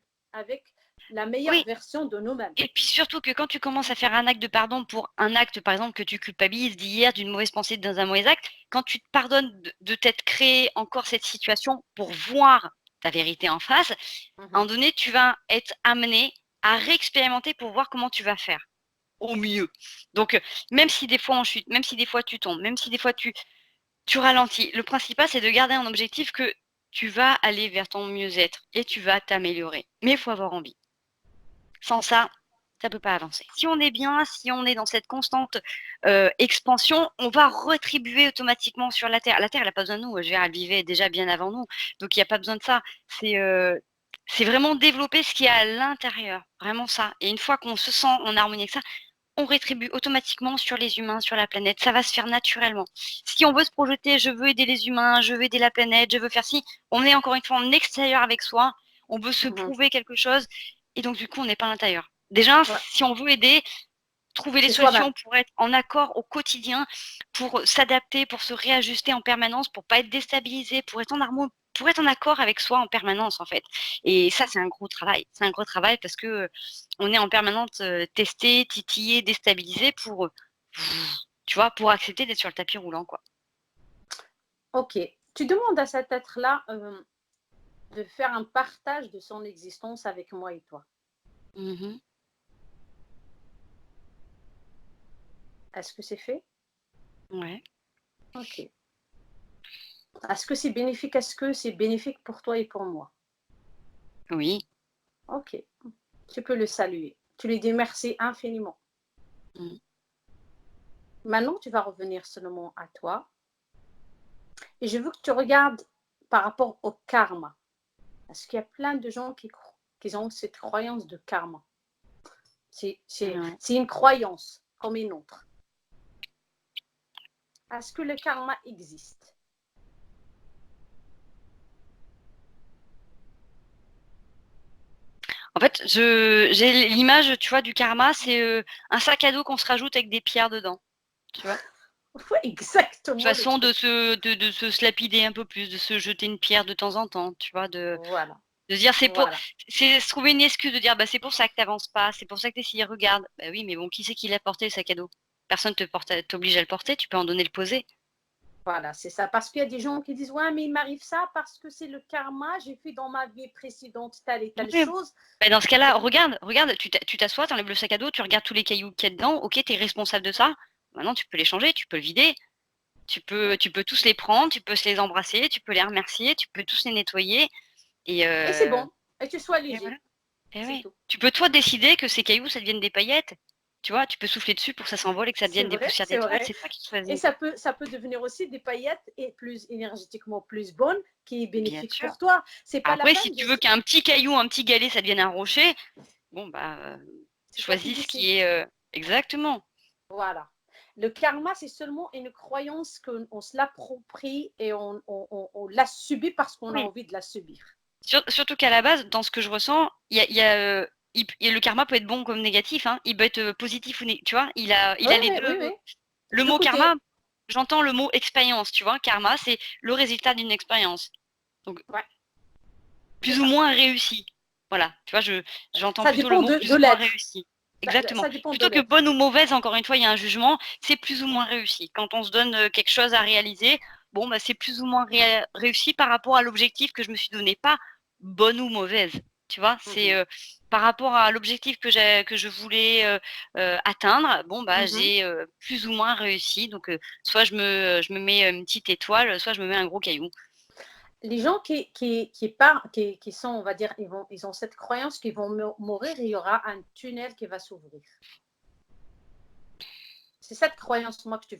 la meilleure Oui. version de nous-mêmes. Et puis surtout que quand tu commences à faire un acte de pardon pour un acte, par exemple, que tu culpabilises d'hier, d'une mauvaise pensée, dans un mauvais acte, quand tu te pardonnes de t'être créé encore cette situation pour voir ta vérité en face, à un Mhm. moment donné, tu vas être amené à réexpérimenter pour voir comment tu vas faire au mieux. Donc, même si des fois on chute, même si des fois tu tombes, même si des fois tu ralentis, le principal, c'est de garder un objectif que tu vas aller vers ton mieux-être et tu vas t'améliorer. Mais il faut avoir envie. Sans ça, ça peut pas avancer. Si on est bien, si on est dans cette constante, expansion, on va retribuer automatiquement sur la terre. La terre, elle a pas besoin de nous, je veux dire, elle vivait déjà bien avant nous, donc il y a pas besoin de ça. C'est vraiment développer ce qu'il y a à l'intérieur, vraiment ça, et une fois qu'on se sent en harmonie avec ça, on rétribue automatiquement sur les humains, sur la planète. Ça va se faire naturellement. Si on veut se projeter: «Je veux aider les humains, je veux aider la planète, je veux faire ci», on est encore une fois en extérieur avec soi, on veut se Mhm. prouver quelque chose et donc du coup, on n'est pas à l'intérieur. Déjà, Ouais, si on veut aider, trouver les c'est soi-même. solutions pour être en accord au quotidien, pour s'adapter, pour se réajuster en permanence, pour pas être déstabilisé, pour être en accord avec soi en permanence, en fait. Et ça, c'est un gros travail. C'est un gros travail parce que, on est en permanence, testé, titillé, déstabilisé pour, tu vois, pour accepter d'être sur le tapis roulant, quoi. Ok. Tu demandes à cet être-là de faire un partage de son existence avec moi et toi. Mmh. Est-ce que c'est fait? Ouais. Ok. Est-ce que c'est bénéfique? Est-ce que c'est bénéfique pour toi et pour moi? Oui. Ok. Tu peux le saluer. Tu lui dis merci infiniment. Mmh. Maintenant, tu vas revenir seulement à toi. Et je veux que tu regardes par rapport au karma. Parce qu'il y a plein de gens qui ont cette croyance de karma. Ouais. C'est une croyance comme une autre. Est-ce que le karma existe? En fait, j'ai l'image, tu vois, du karma, c'est, un sac à dos qu'on se rajoute avec des pierres dedans, tu vois? Oui, exactement le Façon truc. de se slapider un peu plus, de se jeter une pierre de temps en temps, tu vois? Voilà, De se dire voilà, c'est se trouver une excuse de dire: «Bah, c'est pour ça que tu avances pas, c'est pour ça que tu es regarde». Bah oui, mais bon, qui c'est qui l'a porté le sac à dos? Personne t'oblige à le porter, tu peux en donner le poser. voilà, c'est ça. Parce qu'il y a des gens qui disent, ouais, mais il m'arrive ça parce que c'est le karma, j'ai fait dans ma vie précédente telle et telle Oui, chose. bah, dans ce cas-là, regarde, tu t'assois, tu enlèves le sac à dos, tu regardes tous les cailloux qu'il y a dedans, OK, tu es responsable de ça. Maintenant tu peux les changer, tu peux le vider. Tu peux tous les prendre, tu peux se les embrasser, tu peux les remercier, tu peux tous les nettoyer et Et c'est bon, et tu sois et voilà. léger, Et c'est oui. tout. Tu peux toi décider que ces cailloux, ça devienne des paillettes. Tu vois? Tu peux souffler dessus pour que ça s'envole et que ça C'est devienne des vrai, poussières c'est d'étoiles, vrai. c'est toi qui Et choisis. ça peut devenir aussi des paillettes et plus énergétiquement plus bonnes, qui est Bien bénéfique sûr. pour toi. C'est pas la Après si peine de. tu veux qu'un petit caillou, un petit galet, ça devienne un rocher, bon bah, C'est toi qui choisis ce décides. qui est, exactement. Voilà. Le karma, c'est seulement une croyance qu'on se l'approprie et on la subit parce qu'on a Oui. envie de la subir. Surtout qu'à la base, dans ce que je ressens, le karma peut être bon comme négatif, hein. Il peut être, positif ou tu vois? Il Oui, a les oui, oui, 2. oui. Le Deux mot côtés. karma, j'entends le mot expérience, tu vois? Karma, c'est le résultat d'une expérience, donc Ouais, c'est plus ou ça. moins réussi. Voilà, tu vois? J'entends Ça plutôt le dépend mot de plus ou moins l'être. réussi. Exactement. Ça dépend de Plutôt que l'être. bonne ou mauvaise, encore une fois, il y a un jugement, c'est plus ou moins réussi. Quand on se donne, quelque chose à réaliser, bon, bah, c'est plus ou moins réussi par rapport à l'objectif que je me suis donné, pas bonne ou mauvaise, tu vois? C'est, Mhm. par rapport à l'objectif que je voulais, atteindre, bon, bah, Mhm. j'ai, plus ou moins réussi, donc soit je me mets, une petite étoile, soit je me mets un gros caillou. Les gens qui sont, on va dire, ils ont cette croyance qu'ils vont mourir, il y aura un tunnel qui va s'ouvrir. C'est cette croyance, moi, je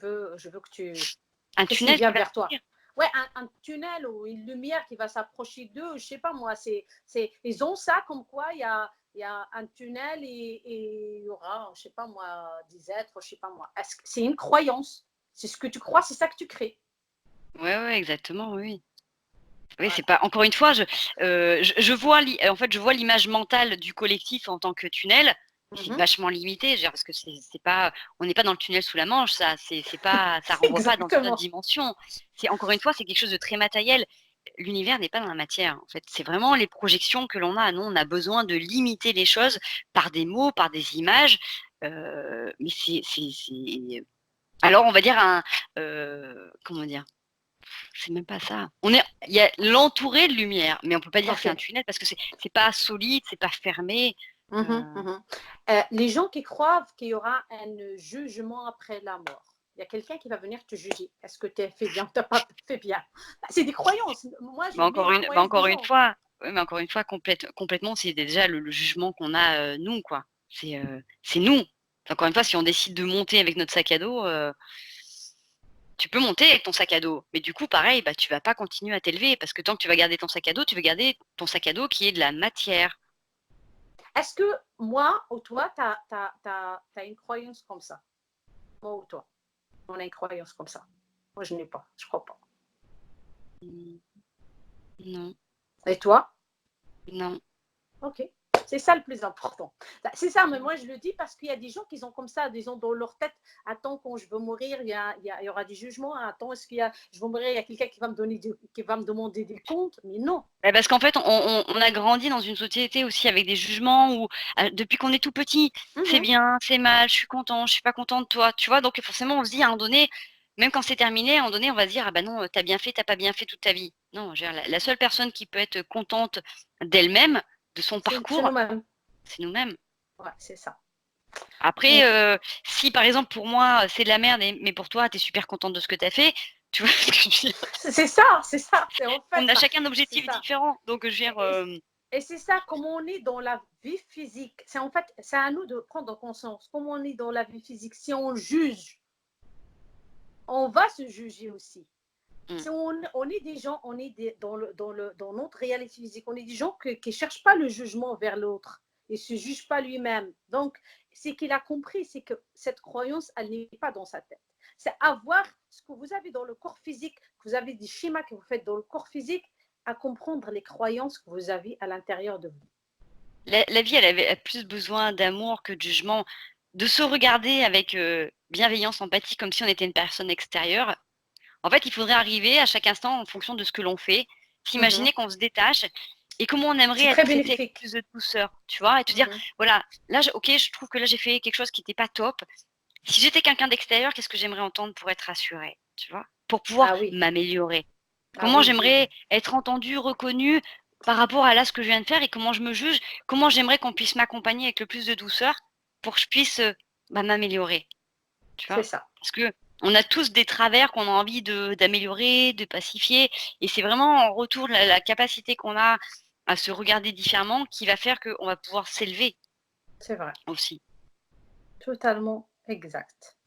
veux Un que s'il tunnel vient qui va vers toi. s'ouvrir. Ouais, un tunnel ou une lumière qui va s'approcher d'eux, je sais pas moi, ils ont ça comme quoi il y a un tunnel et il y aura, je sais pas moi, des êtres, je sais pas moi. C'est une croyance. C'est ce que tu crois, c'est ça que tu crées. Ouais, ouais, exactement, oui, oui. Oui, c'est Voilà. pas encore une fois, je vois en fait, je vois l'image mentale du collectif en tant que tunnel. qui est Mhm. vachement limité, je veux dire, parce que c'est pas on n'est pas dans le tunnel sous la Manche, c'est pas ça renvoie pas dans une autre Exactement. dimension. C'est encore une fois, c'est quelque chose de très matériel. L'univers n'est pas dans la matière, en fait. C'est vraiment les projections que l'on a. Nous, on a besoin de limiter les choses par des mots, par des images, mais c'est alors on va dire comment dire? C'est même pas ça. Il y a l'entouré de lumière, mais on peut pas dire que c'est un Ok. tunnel parce que c'est pas solide, c'est pas fermé. Mhm, Heu, mhm. Les gens qui croient qu'il y aura un jugement après la mort. Il y a quelqu'un qui va venir te juger. Est-ce que tu as fait bien ou tu n'as pas fait bien? Bah, c'est des croyances. Moi, je mets la croyance des encore une gens. fois, ouais, mais encore une fois, complètement, c'est déjà le jugement qu'on a, nous, quoi. C'est nous. Encore une fois, si on décide de monter avec notre sac à dos, tu peux monter avec ton sac à dos, mais du coup, pareil, bah, tu vas pas continuer à t'élever parce que tant que tu vas garder ton sac à dos, tu veux garder ton sac à dos qui est de la matière. Est-ce que moi ou toi, tu as une croyance comme ça? Moi ou toi, on a une croyance comme ça. Moi, je n'ai pas. Je crois pas. Mmh, non, Et toi? non. OK. C'est ça le plus important. Bah, c'est ça, mais moi je le dis parce qu'il y a des gens qui sont comme ça, des gens dans leur tête, attends, quand je veux mourir, il y aura du jugement, attends, est-ce qu'il y a, je vais mourir, il y a quelqu'un qui va me donner qui va me demander des comptes, mais non. Bah, parce qu'en fait, on a grandi dans une société aussi avec des jugements où, depuis qu'on est tout petit, c'est Mhm. bien, c'est mal, je suis content, je suis pas content de toi, tu vois? Donc forcément, on se dit à un moment donné, même quand c'est terminé, à un moment donné, on va se dire: «Ah bah non, tu bien fait, t'as pas bien fait toute ta vie». Non, je veux dire la seule personne qui peut être contente d'elle-même, de son C'est parcours, nous-mêmes. c'est nous-mêmes. Ouais, c'est ça. Après, On- si par exemple pour moi, c'est de la merde mais pour toi, tu es super contente de ce que tu as fait, tu vois ce que je veux dire? c'est ça, c'est ça, c'est en fait On a ça. chacun un C'est objectif ça. différent, donc je veux dire, Et, et c'est ça, comme on est dans la vie physique, c'est en fait, c'est à nous de prendre conscience, comme on est dans la vie physique, si on juge, on va se juger aussi. mmh, Si on est des gens, on est dans notre réalité physique, on est des gens qui ne cherchent pas le jugement vers l'autre et ne se jugent pas lui-même. Donc, ce qu'il a compris, c'est que cette croyance, elle n'est pas dans sa tête. C'est avoir ce que vous avez dans le corps physique, que vous avez des schémas que vous faites dans le corps physique, à comprendre les croyances que vous avez à l'intérieur de vous. la vie, elle avait a plus besoin d'amour que de jugement, de se regarder avec, bienveillance, empathie, comme si on était une personne extérieure. En fait, il faudrait arriver à chaque instant, en fonction de ce que l'on fait, s'imaginer Mhm. qu'on se détache et comment on aimerait C'est être très traité avec bénéfique. plus de douceur, tu vois? Et te dire: Mhm. «Voilà, là, OK, je trouve que là, j'ai fait quelque chose qui était pas top. Si j'étais quelqu'un d'extérieur, qu'est-ce que j'aimerais entendre pour être rassurée?» Tu vois? Pour pouvoir Ah oui, m'améliorer. ah Comment oui, oui, j'aimerais oui. être entendue, reconnue par rapport à là, ce que je viens de faire et comment je me juge? Comment j'aimerais qu'on puisse m'accompagner avec le plus de douceur pour que je puisse, bah, m'améliorer, tu C'est vois? ça. Parce qu'on a tous des travers qu'on a envie d'améliorer, de pacifier et c'est vraiment en retour la capacité qu'on a à se regarder différemment qui va faire qu'on va pouvoir s'élever C'est vrai. aussi. Totalement exact.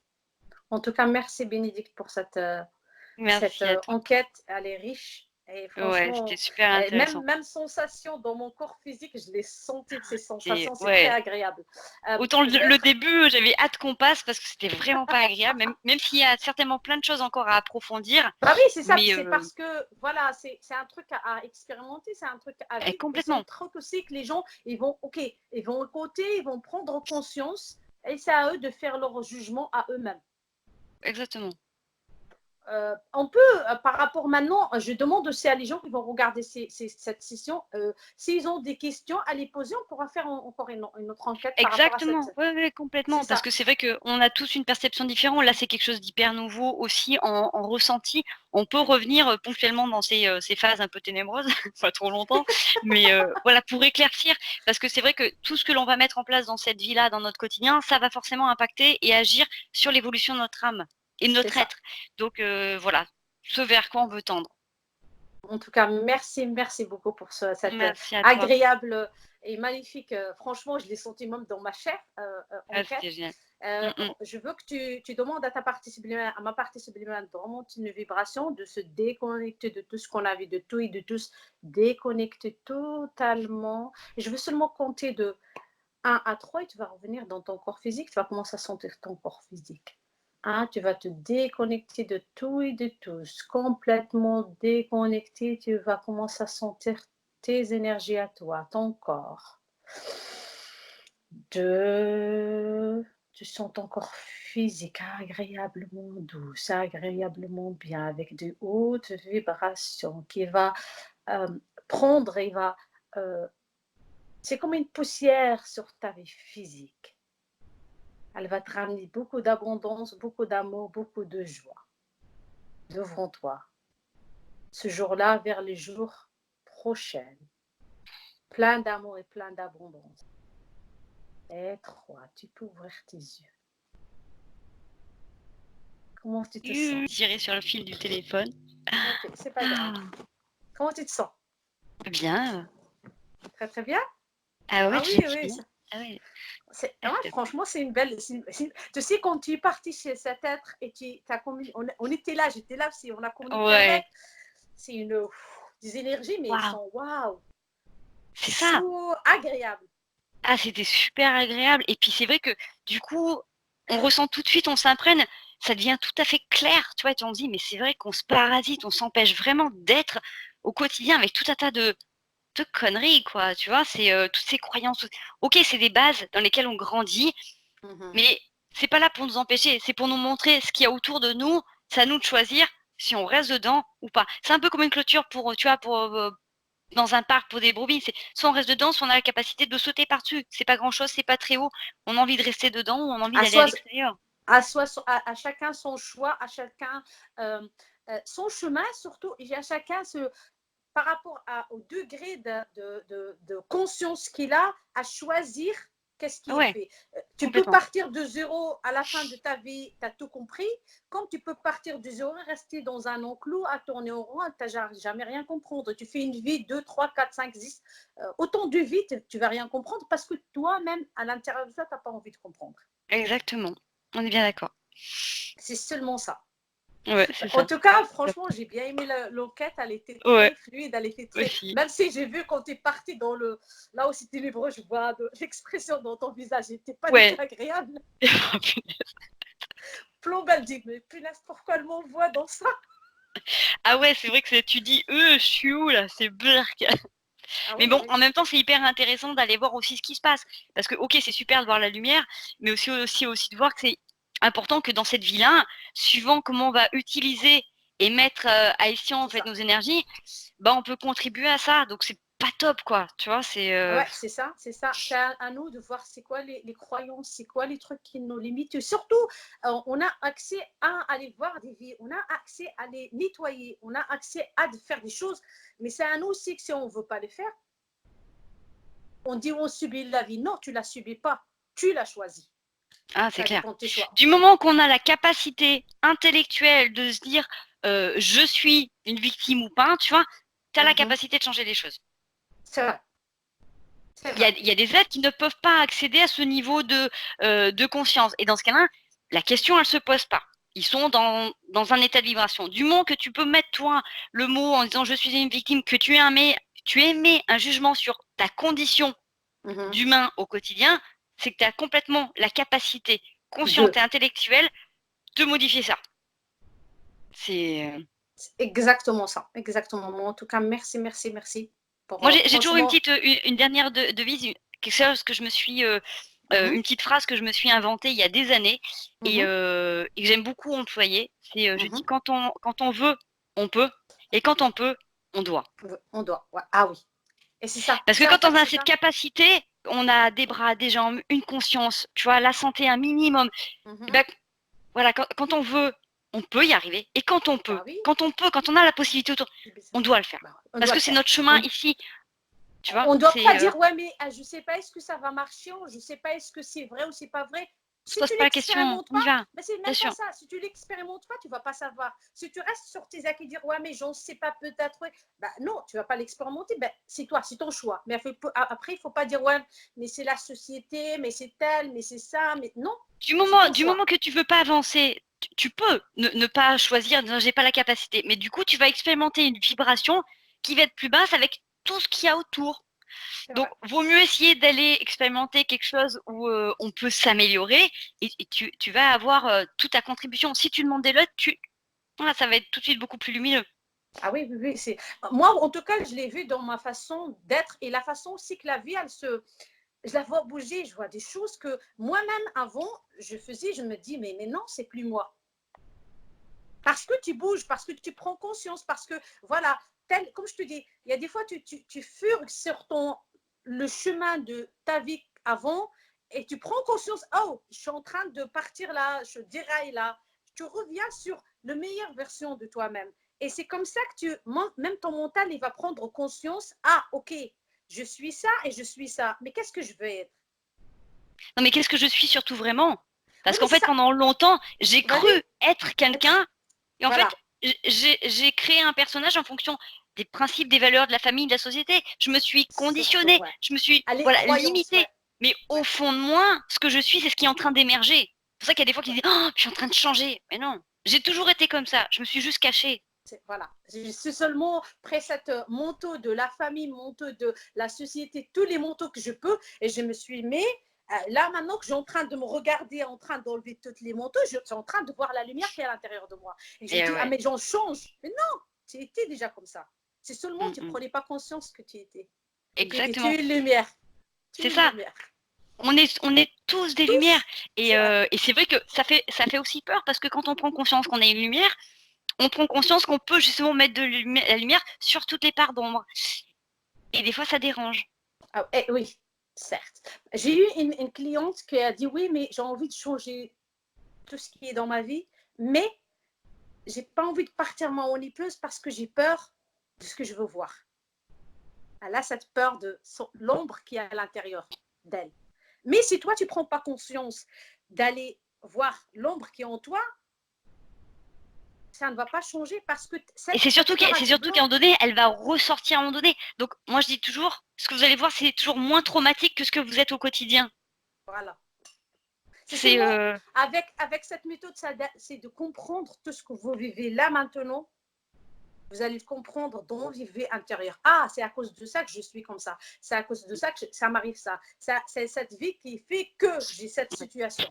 En tout cas, merci Bénédicte pour cette Merci à toi. enquête. Elle est riche et Ouais, c'était franchement, super intéressant. même sensation dans mon corps physique, je l'ai senti de ces C'est sensations, c'est très ouais. agréable. Autant le Peut-être, début, j'avais hâte qu'on passe parce que c'était vraiment pas agréable, même s'il y a certainement plein de choses encore à approfondir, bah oui, c'est ça, mais c'est parce que voilà, c'est un truc à expérimenter, c'est un truc à vivre et c'est un complètement, truc aussi que les gens, ils vont, ok, ils vont écouter, ils vont prendre conscience et c'est à eux de faire leur jugement à eux-mêmes. exactement. On peut, par rapport maintenant, je demande aussi à les gens qui vont regarder cette session, s'ils ont des questions à les poser, on pourra faire encore une autre enquête par rapport à Exactement, cette. ouais, ouais, C'est complètement, parce ça, que c'est vrai qu'on a tous une perception différente. Là, c'est quelque chose d'hyper nouveau aussi en ressenti. On peut revenir, ponctuellement dans ces phases un peu ténébreuses, pas trop longtemps, mais voilà, pour éclaircir, parce que c'est vrai que tout ce que l'on va mettre en place dans cette vie-là, dans notre quotidien, ça va forcément impacter et agir sur l'évolution de notre âme et de c'est notre ça. être. Donc voilà, ce vers quoi on veut tendre. En tout cas, merci beaucoup pour cette Merci à toi. agréable et magnifique. Franchement, je l'ai senti même dans ma chair Ah, enquête. c'était génial. Mmh mh. Je veux que tu demandes à à ma partie subliminale de remonter une vibration, de se déconnecter de tout ce qu'on a vu, de tout et de tous, déconnecter totalement. Et je veux seulement compter de 1 à 3 et tu vas revenir dans ton corps physique, tu vas commencer à sentir ton corps physique. Tu vas te déconnecter de tout et de tous, complètement déconnecté, tu vas commencer à sentir tes énergies à toi, ton corps. de son ton corps physique agréablement douce, agréablement bien, avec de hautes vibrations qui va prendre et va. euh, c'est comme une poussière sur ta vie physique. Elle va te ramener beaucoup d'abondance, beaucoup d'amour, beaucoup de joie devant toi. Ce jour-là vers les jours prochains. Plein d'amour et plein d'abondance. Et 3, tu peux ouvrir tes yeux. Comment tu te sens? Tirer sur le fil du téléphone. Ok, c'est pas grave. Comment tu te sens? Bien. Très très bien? Ah ouais, Ah tu oui, te sens oui. bien? Ah ouais. Ouais, franchement, c'est une belle. Tu sais, quand tu es parti chez cet être et on était là, j'étais là aussi, on a communiqué avec. Ouais. C'est des énergies, mais ils Waouh. sont waouh, C'est ça. agréables. Ah, c'était super agréable et puis c'est vrai que du coup, on ressent tout de suite, on s'imprègne, ça devient tout à fait clair, tu vois? Et on se dit: «Mais c'est vrai qu'on se parasite, on s'empêche vraiment d'être au quotidien avec tout un tas de conneries, quoi», tu vois? C'est, toutes ces croyances, OK, c'est des bases dans lesquelles on grandit, Mhm. mais c'est pas là pour nous empêcher, c'est pour nous montrer ce qu'il y a autour de nous. C'est à nous de choisir si on reste dedans ou pas. C'est un peu comme une clôture pour, tu vois, pour, dans un parc pour des brebis, c'est soit on reste dedans, soit on a la capacité de sauter par-dessus. C'est pas grand-chose, c'est pas très haut. On a envie de rester dedans ou on a envie À, d'aller à soi, l'extérieur. à chacun son choix, à chacun son chemin surtout, et à chacun par rapport au degré de conscience qu'il a, à choisir qu'est-ce qu'il Ouais, fait. Tu peux complètement. partir de zéro à la fin de ta vie, tu as tout compris, comme tu peux partir de zéro et rester dans un enclos à tourner en rond, tu n'as jamais rien comprendre. Tu fais une vie 2, 3, 4, 5, 10, autant de vies, tu ne vas rien comprendre parce que toi-même, à l'intérieur de toi, tu n'as pas envie de comprendre. Exactement. On est bien d'accord. C'est seulement ça. Ouais, c'est En ça. tout cas, franchement, j'ai bien aimé l'enquête. Elle était Ouais, très fluide, elle était très. aussi. Même si j'ai vu quand tu es parti dans le. Là où c'était libre, je vois l'expression dans ton visage n'était pas du tout Ouais. agréable. Plombe, elle dit mais punaise, pourquoi elle m'envoie dans ça? Ah ouais, c'est vrai que tu dis: je suis où là? C'est burk». Ah Mais oui, bon, oui. en même temps, c'est hyper intéressant d'aller voir aussi ce qui se passe. Parce que, OK, c'est super de voir la lumière, mais aussi de voir que c'est important que dans cette vie-là, suivant comment on va utiliser et mettre, à escient, en C'est fait, ça. nos énergies, bah, on peut contribuer à ça. Donc c'est pas top, quoi, tu vois? C'est, Ouais, c'est ça, c'est ça. C'est à nous de voir c'est quoi les croyances, c'est quoi les trucs qui nous limitent. Et surtout, on a accès à aller voir des vies, on a accès à les nettoyer, on a accès à faire des choses, mais c'est à nous aussi que si on ne veut pas les faire, on dit on subit la vie. Non, tu ne la subis pas, tu l'as choisie. ah, c'est Ça clair. dépend de tes choix. Du moment qu'on a la capacité intellectuelle de se dire, «Je suis une victime ou pas», tu vois? Tu as la Mhm. capacité de changer les choses. C'est vrai, c'est Il y vrai. a il y a des êtres qui ne peuvent pas accéder à ce niveau de conscience et dans ce cas-là, la question, elle se pose pas. Ils sont dans un état de vibration. Du moment que tu peux mettre, toi, le mot en disant: «Je suis une victime», que tu émets un jugement sur ta condition Mhm. d'humain au quotidien, c'est que tu as complètement la capacité consciente Deux. et intellectuelle de modifier ça. C'est, C'est exactement ça, exactement. Moi, en tout cas, merci, merci, merci pour moi, j'ai toujours franchement. une dernière devise, quelque chose que je me suis, Mhm. une petite phrase que je me suis inventée il y a des années Mhm. et que j'aime beaucoup employer. C'est, je dis: Mhm. «Quand on veut, on peut et quand on peut, on doit». On doit. Ouais. Ah oui. Et c'est ça. Parce que C'est en quand fait, on a c'est cette ça. capacité, on a des bras, des jambes, une conscience, tu vois, la santé un minimum et Mhm. bah, voilà, quand on veut, on peut y arriver et Bah oui. quand on a la possibilité autour, C'est on bizarre. doit le faire. Bah, on Parce doit que le c'est faire. notre chemin ici, tu vois? On ne doit C'est, pas dire ouais, mais je ne sais pas est-ce que ça va marcher, ou je ne sais pas est-ce que c'est vrai ou c'est pas vrai. on se Si pose tu pas la question, l'expérimentes on y pas, va, ben c'est bien même pas sûr. ça. Si tu l'expérimentes pas, tu vas pas savoir. Si tu restes sur tes acquis et dire ouais, mais j'en sais pas peut-être, ouais, ben non, tu vas pas l'expérimenter. Ben c'est toi, c'est ton choix. Mais après, il faut pas dire ouais, mais c'est la société, mais c'est tel, mais c'est ça, mais non, c'est ton Du choix. moment que tu veux pas avancer, tu peux ne pas choisir, non, j'ai pas la capacité. Mais du coup, tu vas expérimenter une vibration qui va être plus basse avec tout ce qu'il y a autour. C'est Donc, vrai. vaut mieux essayer d'aller expérimenter quelque chose où on peut s'améliorer et tu vas avoir toute ta contribution. Si tu demandes des notes, voilà, ça va être tout de suite beaucoup plus lumineux. Ah oui, oui, oui. Moi, en tout cas, je l'ai vu dans ma façon d'être et la façon aussi que la vie, elle se je la vois bouger, je vois des choses que moi-même avant, je faisais, je me dis, mais non, c'est plus moi. Parce que tu bouges, parce que tu prends conscience, parce que, voilà, comme je te dis, il y a des fois, tu furgues sur le chemin de ta vie avant et tu prends conscience, oh, je suis en train de partir là, je déraille là. Tu reviens sur la meilleure version de toi-même. Et c'est comme ça que même ton mental, il va prendre conscience, ah, ok, je suis ça et je suis ça. Mais qu'est-ce que je veux être? Non, mais qu'est-ce que je suis surtout vraiment? Oui, Parce mais qu'en c'est fait, ça. pendant longtemps, j'ai Vas-y. cru être quelqu'un et en Voilà. fait, j'ai créé un personnage en fonction des principes, des valeurs de la famille, de la société. Je me suis Surtout, conditionnée, ouais. je me suis, Allez, voilà, croyance, limitée. ouais. Mais au Ouais, fond de moi, ce que je suis, c'est ce qui est en train d'émerger. C'est pour ça qu'il y a des fois qui ouais. disent, oh, je suis en train de changer. Mais non, j'ai toujours été comme ça. Je me suis juste cachée. Voilà. Je suis seulement pris cette manteau de la famille, manteau de la société, tous les manteaux que je peux, et je me suis mis. Là, maintenant que je suis en train de me regarder, en train d'enlever tous les manteaux, je suis en train de voir la lumière qui est à l'intérieur de moi. Et je me Et dis, ah, ouais. mais j'en change. Mais non, tu étais déjà comme ça. C'est seulement Mm, tu ne mm. prenais pas conscience que tu étais. Et tu étais, tu Exactement. es une lumière. Tu C'est es une ça. lumière. On est tous des lumières. Tous. Ouais. Et c'est vrai que ça fait aussi peur parce que quand on prend conscience qu'on est une lumière, on prend conscience qu'on peut justement mettre la lumière sur toutes les parts d'ombre. Et des fois, ça dérange. Ah, oui, certes. J'ai eu une cliente qui a dit, oui, mais j'ai envie de changer tout ce qui est dans ma vie, mais j'ai pas envie de partir ma plus parce que j'ai peur de ce que je veux voir. Elle a cette peur de l'ombre qui est à l'intérieur d'elle. Mais si toi, tu prends pas conscience d'aller voir l'ombre qui est en toi, ça ne va pas changer parce que Et c'est cette surtout peur, elle te qu'à un moment bloque. donné, elle va ressortir à un moment donné. Donc, moi, je dis toujours, ce que vous allez voir, c'est toujours moins traumatique que ce que vous êtes au quotidien. Voilà. C'est C'est seulement avec cette méthode, c'est de comprendre tout ce que vous vivez là maintenant. Vous allez comprendre dans votre vie intérieure. Ah, c'est à cause de ça que je suis comme ça. C'est à cause de ça que ça m'arrive ça. C'est cette vie qui fait que j'ai cette situation.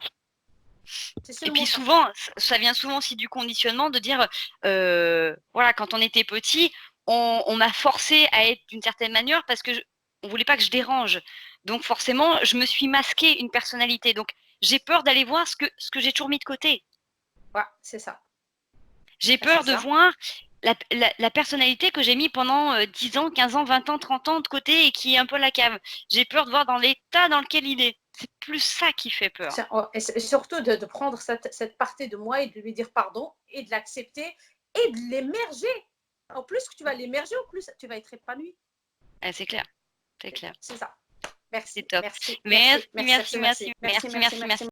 C'est Et puis seulement ça. souvent, ça vient souvent aussi du conditionnement de dire, voilà, quand on était petit, on m'a forcé à être d'une certaine manière parce que on voulait pas que je dérange. Donc forcément, je me suis masqué une personnalité. Donc j'ai peur d'aller voir ce que j'ai toujours mis de côté. Ouais, c'est ça. J'ai C'est peur de ça. voir la personnalité que j'ai mis pendant 10 ans, 15 ans, 20 ans, 30 ans de côté et qui est un peu la cave. J'ai peur de voir dans l'état dans lequel il est. C'est plus ça qui fait peur. Et surtout de prendre cette partie de moi et de lui dire pardon et de l'accepter et de l'émerger. En plus que tu vas l'émerger, en plus tu vas être épanoui. Ah, c'est clair, c'est clair. C'est ça. C'est Merci, top. merci, Merci, merci, merci, merci, merci, merci, merci, merci, merci, merci, merci. merci.